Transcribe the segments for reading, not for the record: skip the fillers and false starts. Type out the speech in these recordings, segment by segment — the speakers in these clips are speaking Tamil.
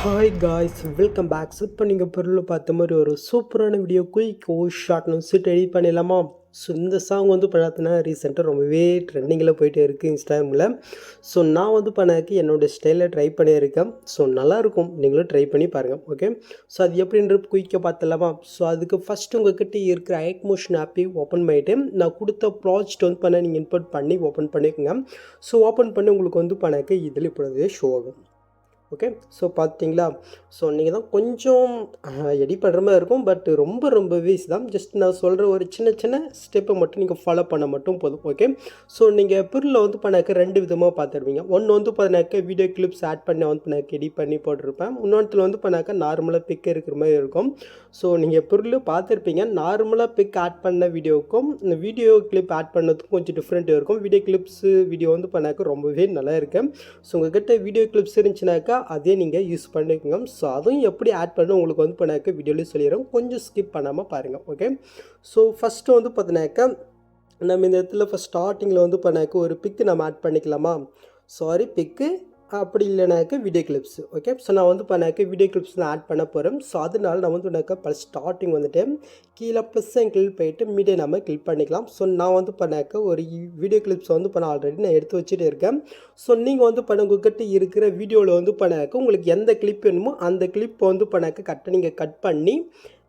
Hi guys, welcome back. இப்போ நீங்கள் பொருள் பார்த்த மாதிரி ஒரு சூப்பரான வீடியோ குயிக் ஷார்ட்னு சொல்லிட்டு எடிட் பண்ணிடலாமா? ஸோ இந்த சாங் வந்து பார்த்தீங்கன்னா ரீசெண்டாக ரொம்பவே ட்ரெண்டிங்கில் போயிட்டு இருக்குது இன்ஸ்டாகிராமில். ஸோ நான் வந்து பண்ணாக்கி என்னோடய ஸ்டைலில் ட்ரை பண்ணியிருக்கேன். ஸோ நல்லாயிருக்கும், நீங்களும் ட்ரை பண்ணி பாருங்கள். ஓகே, ஸோ அது எப்படின்ற குயிக்காக பார்த்துடலாமா? ஸோ அதுக்கு ஃபஸ்ட்டு உங்கள்கிட்ட இருக்கிற ஐக் மோஷன் ஆப்பை ஓப்பன் பண்ணிவிட்டு நான் கொடுத்த ப்ராஜெக்ட் வந்து பண்ண நீங்கள் இன்புட் பண்ணி ஓப்பன் பண்ணிக்கோங்க. ஸோ ஓப்பன் பண்ணி உங்களுக்கு வந்து பண்ணாக்கி இதில் இப்பொழுதே ஷோ ஆகும். ஓகே, ஸோ பார்த்தீங்களா? ஸோ நீங்கள் தான் கொஞ்சம் எடிட் பண்ணுற மாதிரி இருக்கும், பட் ரொம்பவே ஈஸி தான். ஜஸ்ட் நான் சொல்கிற ஒரு சின்ன சின்ன ஸ்டெப்பை மட்டும் நீங்கள் ஃபாலோ பண்ண மட்டும் போதும். ஓகே, ஸோ நீங்கள் பொருளில் வந்து பண்ணாக்க ரெண்டு விதமாக பார்த்துருவீங்க. ஒன்று வந்து பண்ணாக்க வீடியோ கிளிப்ஸ் ஆட் பண்ணி வந்து பண்ணாக்க எடிட் பண்ணி போட்டிருப்பேன். இன்னொன்றுல வந்து பண்ணாக்க நார்மலாக பிக் இருக்கிற மாதிரி இருக்கும். ஸோ நீங்கள் பொருள் பார்த்துருப்பீங்க, நார்மலாக பிக் ஆட் பண்ண வீடியோவுக்கும் இந்த வீடியோ கிளிப் ஆட் பண்ணதுக்கும் கொஞ்சம் டிஃப்ரெண்ட் இருக்கும். வீடியோ கிளிப்ஸு வீடியோ வந்து பண்ணாக்க ரொம்பவே நல்லா இருக்குது. ஸோ உங்கள்கிட்ட வீடியோ கிளிப்ஸ் இருந்துச்சுனாக்கா அதே நீங்கள் யூஸ் பண்ணிக்கோங்க. ஸோ அதுவும் எப்படி ஆட் பண்ண உங்களுக்கு வந்து பண்ணாக்க வீடியோலேயும் சொல்லிடுறோம், கொஞ்சம் ஸ்கிப் பண்ணாமல் பாருங்கள். ஓகே, ஸோ ஃபஸ்ட்டு வந்து பார்த்தினாக்கா நம்ம இந்த இடத்துல ஃபஸ்ட் ஸ்டார்டிங்கில் வந்து பண்ணாக்க ஒரு பிக்கு நம்ம ஆட் பண்ணிக்கலாமா? சாரி, பிக்கு அப்படி இல்லைனாக்க வீடியோ கிளிப்ஸ். ஓகே, ஸோ நான் வந்து பண்ணாக்க வீடியோ கிளிப்ஸ் தான் ஆட் பண்ண போகிறேன். ஸோ அதனால நான் வந்து பண்ணாக்க ஸ்டார்டிங் வந்துட்டு கீழே ப்ளஸ் கிளிக் போயிட்டு மீடியா நம்ம கிளிக் பண்ணிக்கலாம். ஸோ நான் வந்து பண்ணாக்க ஒரு வீடியோ கிளிப்ஸ் வந்து பண்ண ஆல்ரெடி நான் எடுத்து வச்சுட்டு இருக்கேன். ஸோ நீங்கள் வந்து பண்ண உங்கள்கிட்ட இருக்கிற வீடியோவில் வந்து பண்ணாக்க உங்களுக்கு எந்த கிளிப் வேணுமோ அந்த கிளிப் வந்து பண்ணாக்க கரெக்டாக நீங்கள் கட் பண்ணி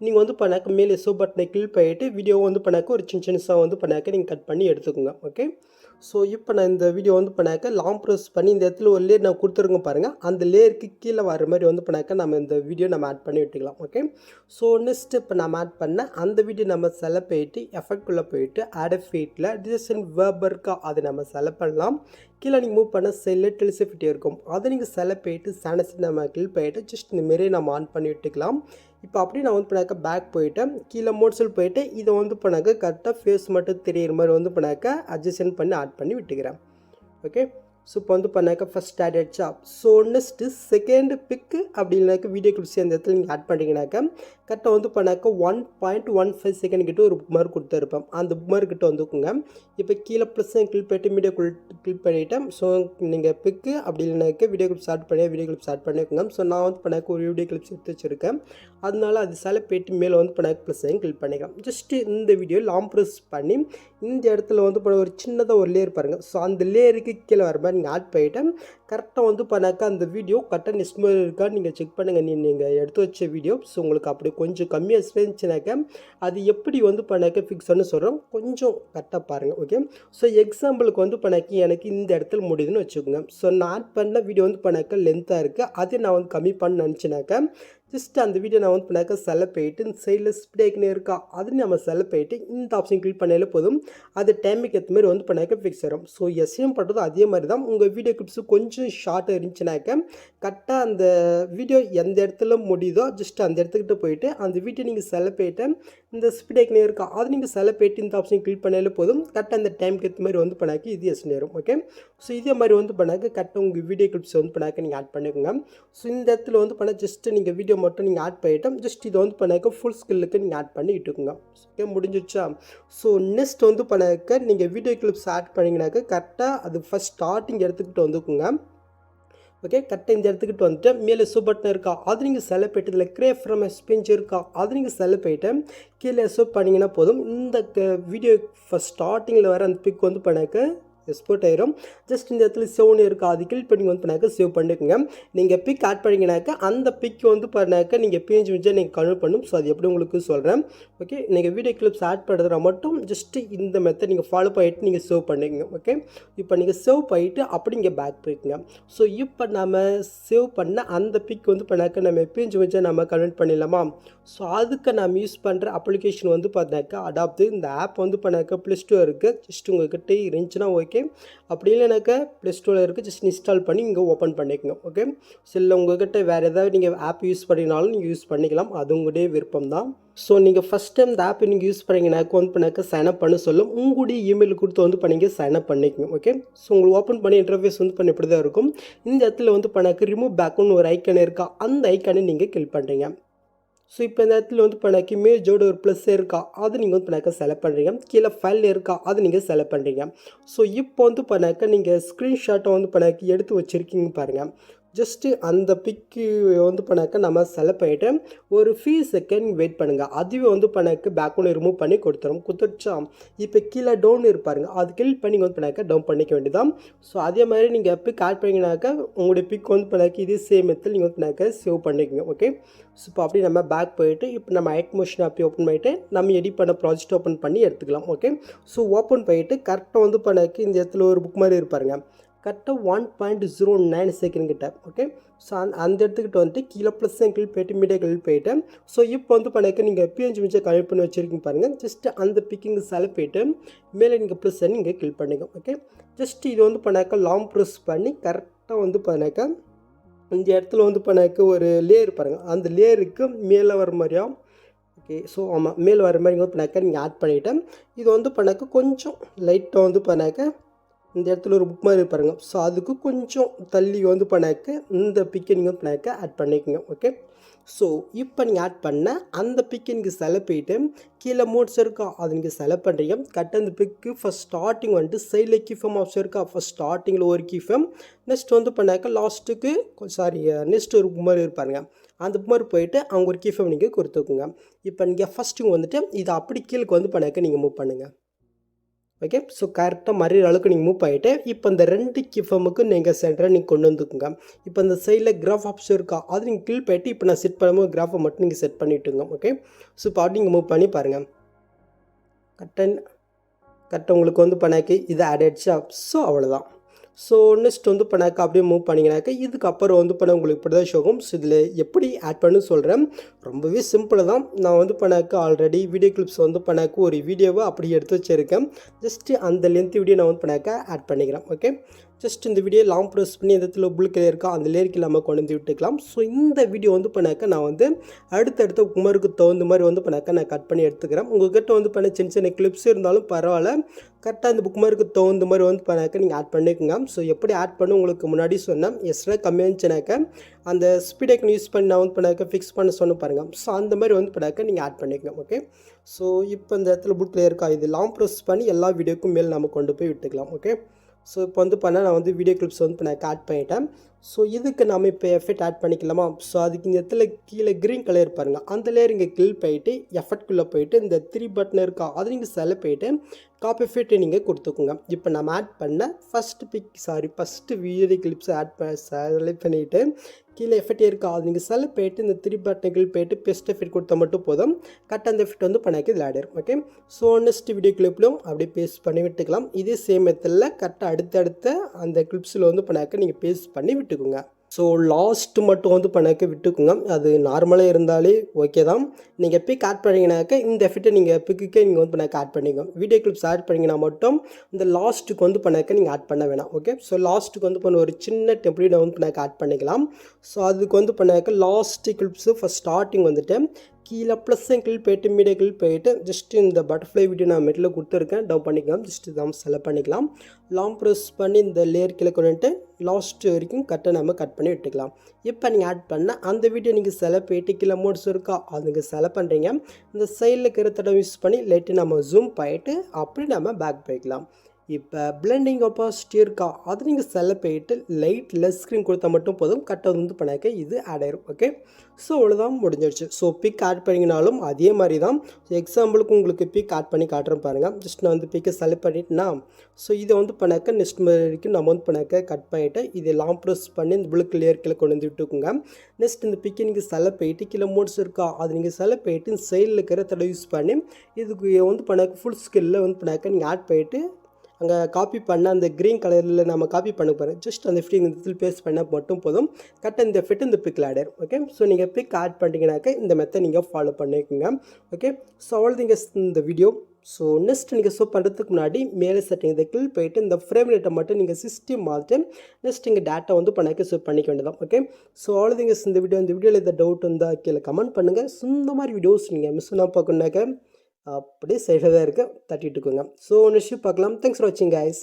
நீங்கள் வந்து பண்ணாக்க மேலே ஷோ பட்டனை கிளிக் பண்ணிட்டு வீடியோ வந்து பண்ணாக்க ஒரு சின்னசாக வந்து பண்ணாக்க நீங்கள் கட் பண்ணி எடுத்துக்கோங்க. ஓகே, ஸோ இப்போ நான் இந்த வீடியோ வந்து பண்ணாக்க லாங் ப்ரெஸ் பண்ணி இந்த இடத்துல ஒரு லேயர் நான் கொடுத்துருங்க பாருங்கள், அந்த லேயருக்கு கீழே வர மாதிரி வந்து பண்ணாக்க நம்ம இந்த வீடியோ நம்ம ஆட் பண்ணி விட்டுக்கலாம். ஓகே, ஸோ நெக்ஸ்ட் இப்போ நம்ம ஆட் பண்ண அந்த வீடியோ நம்ம செலக்ட் போயிட்டு எஃபெக்ட்குள்ளே போயிட்டு ஆட் ஃபீட்டில் டிசைன் வேர்பர்க்கா அதை நம்ம செலக்ட் பண்ணலாம். கீழே நீங்கள் மூவ் பண்ண செல்லில் டெலிசிஃபிட்டி இருக்கும், அதை நீங்கள் செலக்ட் போயிட்டு சானஸ் நம்ம கிளிக் போயிட்டு ஜஸ்ட் இந்த மாரி நம்ம ஆன் பண்ணி விட்டுக்கலாம். இப்போ அப்படி நான் வந்து பண்ணாக்க பேக் போயிட்டேன், கீழே மோட்ஸில் போயிட்டு இதை வந்து பண்ணாக்க கரெக்டாக ஃபேஸ் மட்டும் தெரியிற மாதிரி வந்து பண்ணாக்க அட்ஜஸ்ட் பண்ணி ஆட் பண்ணி விட்டுக்கிறேன். ஓகே, ஸோ இப்போ வந்து பண்ணாக்க ஃபஸ்ட் ஆட் ஆகிடுச்சா? ஸோ நெக்ஸ்ட்டு செகண்ட் பிக்கு அப்படி இல்லைனாக்க வீடியோ கிளிப்ஸ் அந்த இடத்துல நீங்கள் ஆட் பண்ணிங்கனாக்கா கரெக்டாக வந்து பண்ணாக்க 1.15 செகண்ட் கிட்ட ஒரு புக் மார்க் கொடுத்துருப்பேன். அந்த புக் மார்க் கிட்ட வந்துக்குங்க. இப்போ கீழே ப்ளஸ் கிளிக் பண்ணிட்டு மீடியோ கிளிக் பண்ணிவிட்டேன். ஸோ நீங்கள் பிக்கு அப்படி இல்லைனாக்க வீடியோ கிளிப்ஸ் ஆட் பண்ணி வீடியோ கிளிப்ஸ் ஆட் பண்ணிக்கோங்க. ஸோ நான் வந்து பண்ணாக்க ஒரு வீடியோ கிளிப்ஸ் எடுத்து வச்சுருக்கேன், அதனால அது செலக்ட் போயிட்டு மேலே வந்து பண்ணாக்க ப்ளஸ் கிளிக் பண்ணிக்கலாம். ஜஸ்ட்டு இந்த வீடியோ லாங் ப்ரெஸ் பண்ணி இந்த இடத்துல வந்து ஒரு சின்னதாக ஒரு லேயர் பாருங்கள். ஸோ அந்த லேயருக்கு கீழே வர மாதிரி நீங்கள் ஆட் பண்ணிவிட்டு கரெக்டாக வந்து பண்ணாக்கா அந்த வீடியோ கரெக்டாக நெஸ்ட் இருக்கா நீங்கள் செக் பண்ணுங்கள். நீங்கள் எடுத்து வச்ச வீடியோ ஸோ உங்களுக்கு அப்படி கொஞ்சம் கம்மியாக இருந்துச்சுனாக்கா அது எப்படி வந்து பண்ணாக்க ஃபிக்ஸ்னு சொல்கிறோம், கொஞ்சம் கரெக்டாக பாருங்கள். ஓகே, ஸோ எக்ஸாம்பிளுக்கு வந்து பண்ணாக்கி எனக்கு இந்த இடத்துல முடியுதுன்னு வச்சுக்கோங்க. ஸோ நான் ஆட் பண்ண வீடியோ வந்து பண்ணாக்க லென்த்தாக இருக்குது, அதை நான் வந்து கம்மி பண்ண நினச்சினாக்கா ஜஸ்ட் அந்த வீடியோ நான் வந்து பண்ணாக்க செலக்ட் போயிட்டு இந்த சைடில் ஸ்ப்டேக்னே இருக்கா அது நம்ம செலக்ட் போயிட்டு இந்த ஆப்ஷன் கிளிக் பண்ணாலே போதும், அது டைமுக்கு ஏற்ற மாதிரி வந்து பண்ணாக்க ஃபிக்ஸ் ஆகும். ஸோ எஸ்எம் பண்ணுறது அதே மாதிரி தான். உங்கள் வீடியோ கிளிப்ஸு கொஞ்சம் ஷார்ட்டாக இருந்துச்சுனாக்க கரெக்டாக அந்த வீடியோ எந்த இடத்துல முடியுதோ ஜஸ்ட் அந்த இடத்துக்கிட்ட போயிட்டு அந்த வீடியோ நீங்கள் செலக்ட் போயிட்டு இந்த ஸ்ப்டேக்னே இருக்கா அது நீங்கள் செலக்ட் போயிட்டு இந்த ஆப்ஷன் கிளிக் பண்ணாலே போதும், கரெக்டாக அந்த டைமுக்கு ஏற்ற மாதிரி வந்து பண்ணாக்க இது எஸ் நேரும். ஓகே, ஸோ இதே மாதிரி வந்து பண்ணாக்க கரெக்டாக உங்கள் வீடியோ கிளிப்ஸ் வந்து பண்ணாக்க நீங்கள் ஆட் பண்ணிக்கோங்க. ஸோ இந்த இடத்துல வந்து பண்ண ஜஸ்ட்டு நீங்கள் வீடியோ மட்டும் நீங்கள் ஆட் பண்ணிட்டோம், ஜஸ்ட் இதை வந்து பண்ணாக்க ஃபுல் ஸ்கில்லுக்கு நீங்கள் ஆட் பண்ணி இட்டுக்குங்க. ஓகே, முடிஞ்சிச்சா? ஸோ நெக்ஸ்ட் வந்து பண்ணாக்க நீங்கள் வீடியோ கிளிப்ஸ் ஆட் பண்ணிங்கனாக்க கரெக்டாக அது ஃபஸ்ட் ஸ்டார்டிங் எடுத்துக்கிட்டு வந்துக்குங்க. ஓகே, கரெக்டாக இந்த இடத்துக்கிட்டு வந்துட்டு மேலே சூப்பர்ட்டன் இருக்கா அது நீங்கள் செலக்ட் போய்ட்டு இதில் கிரேப் ஃப்ரம் ஸ்பிஞ்ச் இருக்கா அது நீங்கள் செலக்ட் போய்ட்டு கீழே சூப் பண்ணிங்கன்னா போதும், இந்த வீடியோ ஃபஸ்ட் ஸ்டார்டிங்கில் வர அந்த பிக் வந்து பண்ணாக்க எக்ஸ்போர்ட் ஆயிரும். ஜஸ்ட் இந்த இடத்துல சேவ்னு இருக்கா அது கிளிக் பண்ணி வந்து பண்ணாக்க சேவ் பண்ணிக்கோங்க. நீங்கள் பிக் ஆட் பண்ணிங்கனாக்கா அந்த பிக் வந்து பண்ணாக்க நீங்கள் பேஜ் வச்சா நீங்கள் கன்வெர்ட் பண்ணும். ஸோ அது எப்படி உங்களுக்கு சொல்கிறேன். ஓகே, நீங்கள் வீடியோ கிளிப்ஸ் ஆட் பண்ணுறதுனா மட்டும் ஜஸ்ட்டு இந்த மெத்தட் நீங்கள் ஃபாலோ பண்ணிவிட்டு நீங்கள் சேவ் பண்ணிக்கோங்க. ஓகே, இப்போ நீங்கள் சேவ் பண்ணிவிட்டு அப்படி இங்கே பேக் போய்க்குங்க. ஸோ இப்போ நம்ம சேவ் பண்ண அந்த பிக் வந்து பண்ணாக்க நம்ம பேஜ் வச்சா நம்ம கன்வெர்ட் பண்ணிடலாமா? ஸோ அதுக்கு நம்ம யூஸ் பண்ணுற அப்ளிகேஷன் வந்து பார்த்தாக்கா அடாப்ட். இந்த ஆப் வந்து பண்ணாக்க ப்ளே ஸ்டோர் இருக்குது, ஜஸ்ட் உங்கள்கிட்ட இருந்துச்சுன்னா ஓகே, அப்படி இல்லைனாக்கா ப்ளே ஸ்டோரில் இருக்குது, ஜஸ்ட் இன்ஸ்டால் பண்ணி இங்கே ஓப்பன் பண்ணிக்கோங்க. ஓகே, ஸோ இல்லை உங்கள்கிட்ட வேறு ஏதாவது நீங்கள் ஆப் யூஸ் பண்ணினாலும் நீங்கள் யூஸ் பண்ணிக்கலாம், அது உங்களுடைய விருப்பம் தான். ஸோ நீங்கள் ஃபஸ்ட் டைம் இந்த ஆப் நீங்கள் யூஸ் பண்ணிங்கனாக்க வந்து பண்ணாக்க சைன்அப் பண்ண சொல்லும், உங்களுடைய இமெயில் கொடுத்து வந்து பண்ணிங்க சைன்அப் பண்ணிக்கோங்க. ஓகே, ஸோ உங்களுக்கு ஓப்பன் பண்ணி இன்டர்ஃபேஸ் வந்து பண்ணி இப்படி தான் இருக்கும். இந்த இடத்துல வந்து பண்ணாக்க ரிமூவ் பேக்குன்னு ஒரு ஐக்கான் இருக்கா அந்த ஐக்கானை நீங்கள் கிளிக் பண்ணுறீங்க. ஸோ இப்போ இந்த இடத்துல வந்து பண்ணாக்கி இமேஜோட ஒரு ப்ளஸ் இருக்கா அது நீங்கள் வந்து பண்ணாக்க செலக்ட் பண்ணுறீங்க, கீழே ஃபைல் இருக்கா அது நீங்கள் செலக்ட் பண்ணுறீங்க. ஸோ இப்போ வந்து பண்ணாக்க நீங்கள் ஸ்க்ரீன்ஷாட்டை வந்து பண்ணாக்கி எடுத்து வச்சுருக்கீங்க பாருங்கள். ஜஸ்ட்டு அந்த பிக்கு வந்து பண்ணாக்க நம்ம செலக்ட் பண்ணிவிட்டு ஒரு ஃபியூ செகண்ட் வெயிட் பண்ணுங்கள். அதுவே வந்து பண்ணாக்க பேக்ரவுண்ட் ரிமூவ் பண்ணி கொடுத்துருச்சா இப்போ கீழே டவுன் இருப்பாருங்க அது கிளிக் பண்ணி வந்து பண்ணாக்க டவுன் பண்ணிக்க வேண்டியதான். ஸோ அதே மாதிரி நீங்கள் பிக் ஆட் பண்ணிங்கனாக்கா உங்களுடைய பிக் வந்து பண்ணாக்க இதே சேம் மெத்தட் நீங்கள் வந்து பண்ணாக்க சேவ் பண்ணிக்கோங்க. ஓகே, ஸோ இப்போ அப்படி நம்ம பேக் போயிட்டு இப்போ நம்ம ஐட் மோஷன் அப்படி ஓப்பன் பண்ணிவிட்டு நம்ம எடிட் பண்ண ப்ராஜெக்ட் ஓப்பன் பண்ணி எடுத்துக்கலாம். ஓகே, ஸோ ஓப்பன் பண்ணிவிட்டு கரெக்டாக வந்து பண்ணாக்க இந்த இடத்துல ஒரு புக் மாதிரி இருப்பாருங்க கரெக்டாக 1.09 செகண்ட் கிட்ட. ஓகே, ஸோ அந்த இடத்துக்கிட்ட வந்துட்டு கீழே ப்ளஸ் கிளிக் போயிட்டு மீடியா கிளிக் போயிட்டு ஸோ இப்போ வந்து பண்ணாக்க நீங்கள் பிஎன்ஜி மிச்சம் கனெக்ட் பண்ணி வச்சுருக்கீங்க பாருங்கள். ஜஸ்ட்டு அந்த பிக்கிங் செலக்ட் போயிட்டு மேலே நீங்கள் ப்ளஸ் நீங்கள் கிளிக் பண்ணிங்க. ஓகே, ஜஸ்ட் இது வந்து பண்ணாக்க லாங் ப்ரெஸ் பண்ணி கரெக்டாக வந்து பண்ணாக்க இந்த இடத்துல வந்து பண்ணாக்க ஒரு லேயர் பாருங்கள் அந்த லேயருக்கு மேலே வர மாதிரியா. ஓகே, ஸோ ஆமாம் மேலே வர மாதிரி வந்து பண்ணாக்க நீங்கள் ஆட் பண்ணிவிட்டேன். இது வந்து பண்ணாக்க கொஞ்சம் லைட்டாக வந்து பண்ணாக்க இந்த இடத்துல ஒரு புக் மாதிரி பாருங்க. ஸோ அதுக்கு கொஞ்சம் தள்ளி வந்து பண்ணாக்க இந்த பிக்கை நீங்கள் வந்து பண்ணாக்க ஆட் பண்ணிக்கோங்க. ஓகே, ஸோ இப்போ நீங்கள் ஆட் பண்ண அந்த பிக்கை நீங்கள் செலக்ட் போயிட்டு கீழே மோட்ஸ் இருக்கா அது நீங்கள் செலக்ட் பண்ணுறீங்க. கரெக்டாக அந்த பிக்கு ஃபஸ்ட் ஸ்டார்டிங் வந்துட்டு சைடில் கீஃபம் ஆப்ஷன் இருக்கா ஃபஸ்ட் ஸ்டார்டிங்கில் ஒரு கீஃபம் நெக்ஸ்ட் வந்து பண்ணாக்க லாஸ்ட்டுக்கு நெக்ஸ்ட் ஒரு புக் மாதிரி இருப்பாருங்க அந்த புக் மாதிரி போயிட்டு அவங்க ஒரு கீஃபம் நீங்கள் கொடுத்துக்குங்க. இப்போ நீங்கள் ஃபஸ்ட்டு வந்துட்டு இதை அப்படி கீழே வந்து பண்ணாக்க நீங்கள் மூவ் பண்ணுங்கள். ஓகே, ஸோ கரெக்டாக மறையிற அளவுக்கு நீங்கள் மூவ் ஆகிட்டு இப்போ இந்த 2 கிஃபமுக்கு நீங்கள் சென்டரை நீங்கள் கொண்டு வந்துக்குங்க. இப்போ இந்த சைடில் கிராஃப் ஆப்ஷன் இருக்கா அது நீங்கள் கிளிக் போயிட்டு இப்போ நான் செட் பண்ணும்போது கிராஃபை மட்டும் நீங்கள் செட் பண்ணிவிட்டுங்க. ஓகே, ஸோ இப்போ அப்படி நீங்கள் மூவ் பண்ணி பாருங்கள். கரெக்டாக உங்களுக்கு வந்து பண்ணாக்கி இது ஆட் ஆகிடுச்சா. ஸோ அவ்வளோதான். ஸோ நெக்ஸ்ட் வந்து பண்ணாக்க அப்படியே மூவ் பண்ணிங்கனாக்க இதுக்கப்புறம் வந்து பண்ண உங்களுக்கு இப்படி தான் ஷோகும். ஸோ இதில் எப்படி ஆட் பண்ணு சொல்கிறேன். ரொம்பவே சிம்பிள் தான். நான் வந்து பண்ணாக்க ஆல்ரெடி வீடியோ கிளிப்ஸ் வந்து பண்ணாக்க ஒரு வீடியோவை அப்படி எடுத்து வச்சுருக்கேன். ஜஸ்ட்டு அந்த லென்த் வீடியோ நான் வந்து பண்ணாக்க ஆட் பண்ணிக்கிறேன். ஓகே, ஜஸ்ட் இந்த வீடியோ லாங் ப்ரெஸ் பண்ணி இந்த இடத்துல புல் கிளியர் இருக்கா அந்த லேருக்கு நம்ம கொண்டு வந்து விட்டுக்கலாம். ஸோ இந்த வீடியோ வந்து பண்ணாக்க நான் வந்து அடுத்தடுத்த உமருக்கு தகுந்த மாதிரி வந்து பண்ணாக்க நான் கட் பண்ணி எடுத்துக்கிறேன். உங்கள்கிட்ட வந்து பண்ண சின்ன சின்ன கிளிப்ஸ் இருந்தாலும் பரவாயில்ல கரெக்டாக இந்த புக் மார்க்கு தகுந்த மாதிரி வந்து பண்ணாக்க நீங்கள் ஆட் பண்ணிக்கோங்க. ஸோ எப்படி ஆட் பண்ண உங்களுக்கு முன்னாடி சொன்னேன் எக்ஸ்ட்ரா கம்மியாச்சுனாக்க அந்த ஸ்பீடை யூஸ் பண்ணி நான் வந்து பண்ணாக்க ஃபிக்ஸ் பண்ண சொன்ன பாருங்கள். ஸோ அந்த மாதிரி வந்து பண்ணாக்க நீங்கள் ஆட் பண்ணிக்கோங்க. ஓகே, ஸோ இப்போ இந்த இடத்துல புக் கிளியர் இருக்கா இது லாங் ப்ரெஸ் பண்ணி எல்லா வீடியோக்கும் மேலே நம்ம கொண்டு போய் விட்டுக்கலாம். ஓகே, ஸோ இப்போ வந்து பண்ணால் நான் வந்து வீடியோ கிளிப்ஸ் வந்து நான் ஆட் பண்ணிட்டேன். ஸோ இதுக்கு நம்ம இப்போ எஃபெக்ட் ஆட் பண்ணிக்கலாமா. ஸோ அதுக்கு இந்த இடத்துல கீழே க்ரீன் கலர் பாருங்கள் அந்த லேயர் இங்கே கிளிக் போயிட்டு எஃபெக்ட்குள்ளே போயிட்டு இந்த 3 பட்டன் இருக்கா அது நீங்கள் செலக்ட் போயிட்டு காப்பி எஃபெக்ட் நீங்கள் கொடுத்துக்கோங்க. இப்போ நம்ம ஆட் பண்ண ஃபஸ்ட்டு வீடியோ கிளிப்ஸ் செலக்ட் பண்ணிவிட்டு கீழே எஃபெக்ட் இருக்கா அது நீங்கள் செலக்ட் போயிட்டு இந்த 3 பட்டன் கிளிக் போயிட்டு பெஸ்ட் எஃபெக்ட் கொடுத்தா மட்டும் போதும் கரெக்டாக அந்த எஃபெக்ட் வந்து பண்ணாக்க இதில் ஆட் ஆயிரும். ஓகே, ஸோ நெக்ஸ்ட் வீடியோ கிளிப்லையும் அப்படியே பேஸ்ட் பண்ணி விட்டுக்கலாம். இதே சேம் மெத்தடில் கரெக்டாக அடுத்தடுத்த அந்த கிளிப்ஸில் வந்து பண்ணாக்க நீங்கள் பேஸ்ட் பண்ணி விட்டுக்குங்க. ஸோ லாஸ்ட்டு மட்டும் வந்து பண்ணாக்க விட்டுக்குங்க. அது நார்மலாக இருந்தாலே ஓகே தான். நீங்கள் பிக் ஆட் பண்ணிங்கனாக்க இந்த எஃபெக்ட்டை நீங்கள் பிக்குக்கே நீங்கள் வந்து பண்ணாக்க ஆட் பண்ணிக்கோங்க. வீடியோ கிளிப்ஸ் ஆட் பண்ணிங்கன்னா மட்டும் இந்த லாஸ்ட்டுக்கு வந்து பண்ணாக்க நீங்கள் ஆட் பண்ண வேணாம். ஓகே, ஸோ லாஸ்ட்டுக்கு வந்து பண்ண ஒரு சின்ன டெம்ப்ளேட் வந்து பண்ணாக்க ஆட் பண்ணிக்கலாம். ஸோ அதுக்கு வந்து பண்ணாக்க லாஸ்ட்டு கிளிப்ஸு ஃபஸ்ட் ஸ்டார்டிங் வந்துட்டு கீழே ப்ளஸ் கிளிக் போயிட்டு மீடியா கிளிக் போயிட்டு ஜஸ்ட்டு இந்த பட்டர்ஃப்ளை வீடியோ நான் மெட்டில் கொடுத்துருக்கேன் டவுன் பண்ணிக்கலாம். ஜஸ்ட்டு தான் செலக்ட் பண்ணிக்கலாம். லாங் ப்ரெஸ் பண்ணி இந்த லேயர் கீழே கொண்டுட்டு லாஸ்ட் வரைக்கும் கட்டை நம்ம கட் பண்ணி விட்டுக்கலாம். இப்போ நீங்கள் ஆட் பண்ண அந்த வீடியோ நீங்கள் செலக்ட் போயிட்டு கீழே மோட்ஸ் இருக்கா அது நீங்கள் செலக்ட் பண்ணுறீங்க. இந்த சைடில் இருக்கிற தடவை யூஸ் பண்ணி லைட்டு நம்ம ஜூம் பண்ணிட்டு அப்படி நம்ம பேக் போய்க்கலாம். இப்போ பிளெண்டிங் ஒப்பாசிட்டி இருக்கா அது நீங்கள் செலக்ட் போயிட்டு லைட் லெஸ் ஸ்க்ரீன் கொடுத்தா மட்டும் போதும் கரெக்டாக வந்து பண்ணாக்க இது ஆட் ஆயிரும். ஓகே, ஸோ அவ்வளோதான் முடிஞ்சிடுச்சு. ஸோ பிக் ஆட் பண்ணிங்கனாலும் அதே மாதிரி தான். ஸோ எக்ஸாம்பிளுக்கு உங்களுக்கு பிக் ஆட் பண்ணி காட்டுறேன் பாருங்கள். ஜஸ்ட் நான் வந்து பிக்கை செலக்ட் பண்ணிட்டுனா ஸோ இதை வந்து பண்ணாக்க நெக்ஸ்ட் வரைக்கும் நம்ம வந்து பண்ணாக்க கட் பண்ணிவிட்டு இதை லாங் ப்ரெஸ் பண்ணி இந்த புளு கிளியர் கீழே கொண்டு வந்து விட்டுக்குங்க. நெக்ஸ்ட் இந்த பிக்கை நீங்கள் செலக்ட் போயிட்டு கீழே மோட்ஸ் இருக்கா அது நீங்கள் செலக்ட் போயிட்டு இந்த சைடில் இருக்கிற தடவை யூஸ் பண்ணி இதுக்கு வந்து பண்ணாக்க ஃபுல் ஸ்கில்லில் வந்து பண்ணாக்க நீங்கள் ஆட் பண்ணிவிட்டு அங்கே காப்பி பண்ண அந்த க்ரீன் கலரில் நம்ம காப்பி பண்ண போகிறோம். ஜஸ்ட் அந்த எஃபெக்ட் இந்த இடத்துல பேஸ்ட் பண்ணால் மட்டும் போதும் கரெக்டாக இந்த எஃபெக்ட் இந்த பிக்கில் ஆட் ஆயிடும். ஓகே, ஸோ நீங்கள் பிக் ஆட் பண்ணிட்டீங்கனாக்க இந்த மெத்தட் நீங்கள் ஃபாலோ பண்ணிக்கோங்க. ஓகே, ஸோ அவ்வளோதிங்க இந்த வீடியோ. ஸோ நெக்ஸ்ட் நீங்கள் ஷோ பண்ணுறதுக்கு முன்னாடி மேலே செட்டிங் இதை கிளிக் போயிட்டு இந்த ஃப்ரேம் ரேட்டை மட்டும் நீங்கள் 60 மாற்றிட்டு நெக்ஸ்ட் இங்கே டேட்டா வந்து பண்ணாக்க ஷோ பண்ணிக்க வேண்டியதான். ஓகே, ஸோ அவ்வளோதிங்க இந்த வீடியோவில் இந்த டவுட் இருந்தால் கீழே கமெண்ட் பண்ணுங்கள். இந்த மாதிரி வீடியோஸ் நீங்கள் மிஸ் பண்ணால் பார்க்கணுன்னாக்க அப்படியே சேஃபாக தான் இருக்குது தட்டிட்டுக்கோங்க. ஸோ நெக்ஸ்ட் பார்க்கலாம். தேங்க்ஸ் ஃபார் வாட்சிங் கைஸ்.